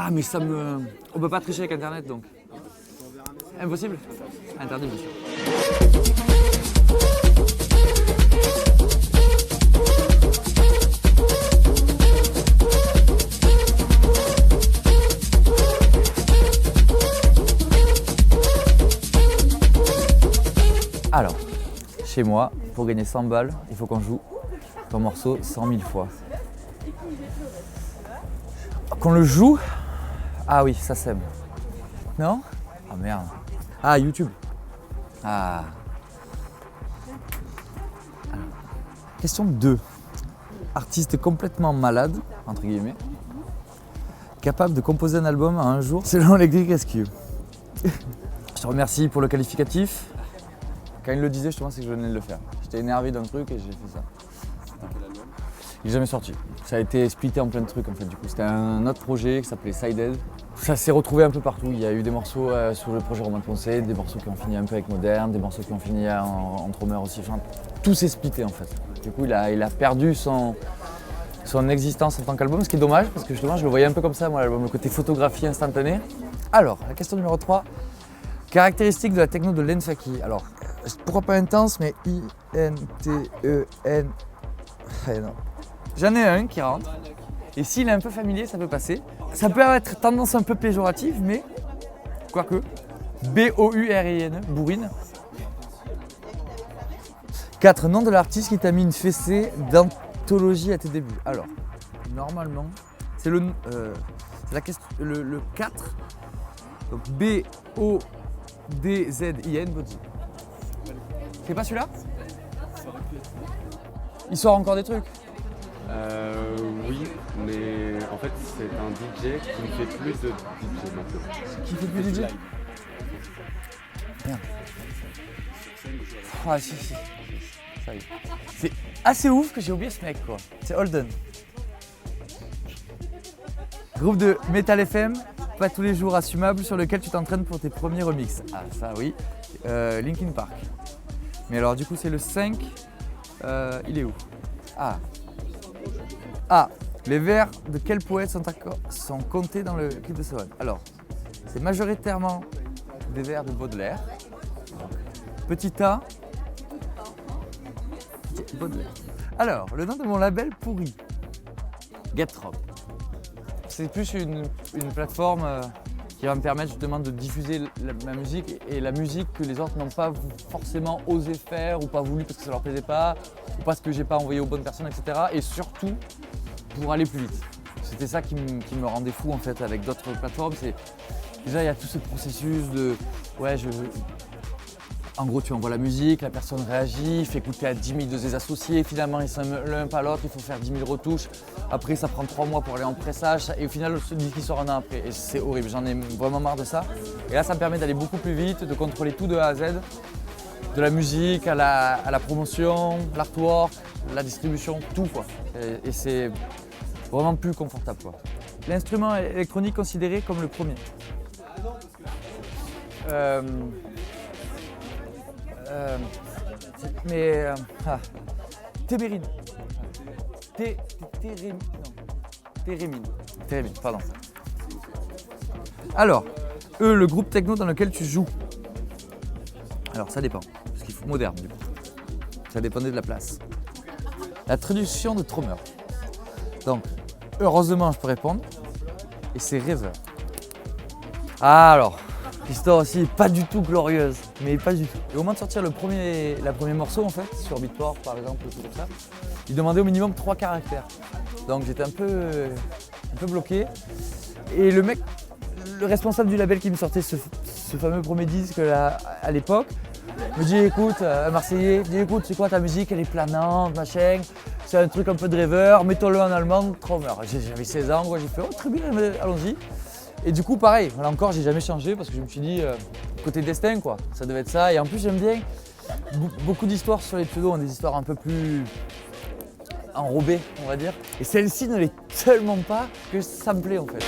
Ah, mais ça me... On peut pas tricher avec Internet, donc. Impossible. Interdit, bien sûr. Alors, chez moi, pour gagner 100 balles, il faut qu'on joue ton morceau 100 000 fois. Qu'on le joue? Ah oui, ça sème. Non? Ah merde. Ah, YouTube. Ah. Alors, question 2. Artiste complètement malade, entre guillemets, capable de composer un album en un jour selon les Greek Rescue. Je te remercie pour le qualificatif. Quand il le disait, justement, c'est que je venais de le faire. J'étais énervé d'un truc et j'ai fait ça. Il n'est jamais sorti. Ça a été splitté en plein de trucs en fait. Du coup, c'était un autre projet qui s'appelait Sided. Ça s'est retrouvé un peu partout. Il y a eu des morceaux sur le projet Romain Poncé, des morceaux qui ont fini un peu avec Moderne, des morceaux qui ont fini en Tromeur aussi. Enfin, tout s'est splitté en fait. Du coup, il a perdu son existence en tant qu'album, ce qui est dommage parce que justement, je le voyais un peu comme ça, moi, l'album, le côté photographie instantanée. Alors, la question numéro 3. Caractéristiques de la techno de Len Faki. Alors, pourquoi pas intense, mais I-N-T-E-N. Non. J'en ai un qui rentre, et s'il est un peu familier, ça peut passer. Ça peut être tendance un peu péjorative, mais quoique. B-O-U-R-I-N, bourrine. 4. Nom de l'artiste qui t'a mis une fessée d'anthologie à tes débuts. Alors, normalement, c'est le 4. Donc B-O-D-Z-I-N, Body. C'est pas celui-là? Il sort encore des trucs? Oui, mais en fait c'est un DJ qui ne fait plus de DJ maintenant. Qui fait plus de DJ? Merde. Ah si. Ça y est. C'est assez ouf que j'ai oublié ce mec quoi. C'est Holden. Groupe de Metal FM, pas tous les jours assumable, sur lequel tu t'entraînes pour tes premiers remixes. Ah ça oui. Linkin Park. Mais alors du coup c'est le 5. Il est où? Ah, les vers de quel poète sont comptés dans le clip de Seven? Alors, c'est majoritairement des vers de Baudelaire. Donc, petit A, petit Baudelaire. Alors, le nom de mon label pourri, Get Rock. C'est plus une plateforme qui va me permettre justement de diffuser ma musique et la musique que les autres n'ont pas forcément osé faire ou pas voulu parce que ça leur plaisait pas ou parce que j'ai pas envoyé aux bonnes personnes, etc. Et surtout pour aller plus vite. C'était ça qui me rendait fou en fait avec d'autres plateformes. C'est déjà il y a tout ce processus de en gros tu envoies la musique, la personne réagit, il fait écouter à 10 000 de ses associés, finalement ils sont l'un pas l'autre, il faut faire 10 000 retouches. Après ça prend 3 mois pour aller en pressage et au final ce disque sort un an après. Et c'est horrible, j'en ai vraiment marre de ça. Et là ça me permet d'aller beaucoup plus vite, de contrôler tout de A à Z. De la musique à la promotion, l'artwork, la distribution, tout quoi. Et c'est vraiment plus confortable quoi. L'instrument électronique considéré comme le premier. Thérémine. Thérémine, pardon. Alors, le groupe techno dans lequel tu joues. Alors ça dépend, parce qu'il faut moderne du coup. Ça dépendait de la place. La traduction de Tromeur. Donc, heureusement je peux répondre. Et c'est Rêveur. Ah alors, l'histoire aussi est pas du tout glorieuse, mais pas du tout. Et au moment de sortir le premier morceau en fait, sur Beatport par exemple, tout comme ça, il demandait au minimum 3 caractères. Donc j'étais un peu bloqué. Et le mec, le responsable du label qui me sortait ce fameux premier disque là, à l'époque, me dit écoute, un Marseillais, me dit écoute, c'est quoi ta musique, elle est planante, machin, c'est un truc un peu de rêveur, mets-toi-le en allemand, Trommer. J'avais 16 ans, quoi, j'ai fait oh très bien, allons-y. Et du coup pareil, là encore j'ai jamais changé parce que je me suis dit côté destin quoi, ça devait être ça. Et en plus j'aime bien beaucoup d'histoires sur les pseudos, ont des histoires un peu plus enrobées on va dire. Et celle-ci ne l'est tellement pas que ça me plaît en fait.